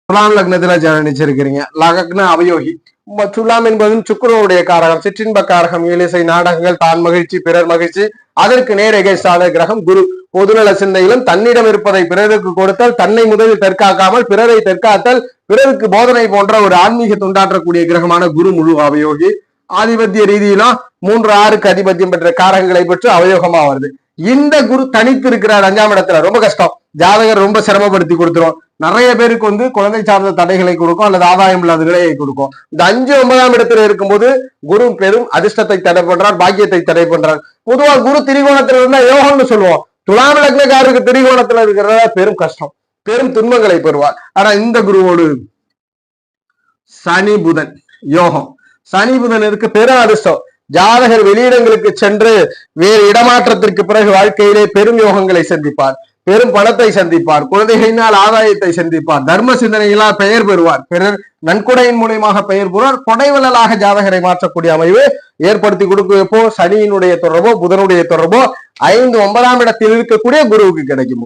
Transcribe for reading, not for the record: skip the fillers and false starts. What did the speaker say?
துலாம் லக்னத்துல ஜனிச்சிருக்கிறீங்க. லக்ன அவயோகி. துலாம் என்பதும் சுக்கிரனுடைய காரகம், சிற்றின்ப காரகம், இயலிசை, நாடகங்கள், தான் மகிழ்ச்சி, பிறர் மகிழ்ச்சி. அதற்கு நேர் எகேஸ்டான கிரகம் குரு. பொதுநல சிந்தையிலும் தன்னிடம் இருப்பதை பிறருக்கு கொடுத்தல், தன்னை முதலில் தற்காக்காமல் பிறரை தற்காத்தல், பிறருக்கு போதனை போன்ற ஒரு ஆன்மீக தொண்டாற்றக்கூடிய கிரகமான குரு முழு அவயோகி. ஆதிபத்திய ரீதியிலும் 3-6க்கு அதிபத்தியம் பெற்ற காரகங்களை பெற்று அவயோகமா வருது. இந்த குரு தனித்து இருக்கிறார் 5ஆம் இடத்துல, ரொம்ப கஷ்டம். ஜாதகர் ரொம்ப சிரமப்படுத்தி கொடுத்துரும். நிறைய பேருக்கு குழந்தை சார்ந்த தடைகளை கொடுக்கும் அல்லது ஆதாயம் இல்லாத நிலையை கொடுக்கும். இந்த 5-9ஆம் இடத்துல இருக்கும்போது குரு பெரும் அதிர்ஷ்டத்தை தடை பண்றார், பாக்கியத்தை தடை பண்றார். பொதுவா குரு திரிகோணத்துல இருந்தா யோகம்னு சொல்லுவோம். துலாம் லக்னக்காரருக்கு திரிகோணத்துல இருக்கிறதா பெரும் கஷ்டம், பெரும் துன்பங்களை பெறுவார். ஆனா இந்த குருவோடு சனி புதன் யோகம். சனி புதன் இருக்கு பெரும் அதிர்ஷ்டம். ஜாதகர் வெளியிடங்களுக்கு சென்று வேறு இடமாற்றத்திற்கு பிறகு வாழ்க்கையிலே பெரும் யோகங்களை சந்திப்பார், பெரும் பணத்தை சந்திப்பார், குழந்தைகளினால் ஆதாயத்தை சந்திப்பார், தர்ம சிந்தனைகளால் பெயர் பெறுவார், பிறர் நன்கொடையின் மூலியமாக பெயர் பெறுவார். கொடைவள்ளலாக ஜாதகரை மாற்றக்கூடிய அமைவு ஏற்படுத்தி கொடுக்கும். எப்போ சனியினுடைய தொடர்போ புதனுடைய தொடர்போ 5-9ஆம் இடத்தில் இருக்கக்கூடிய குருவுக்கு கிடைக்கும்.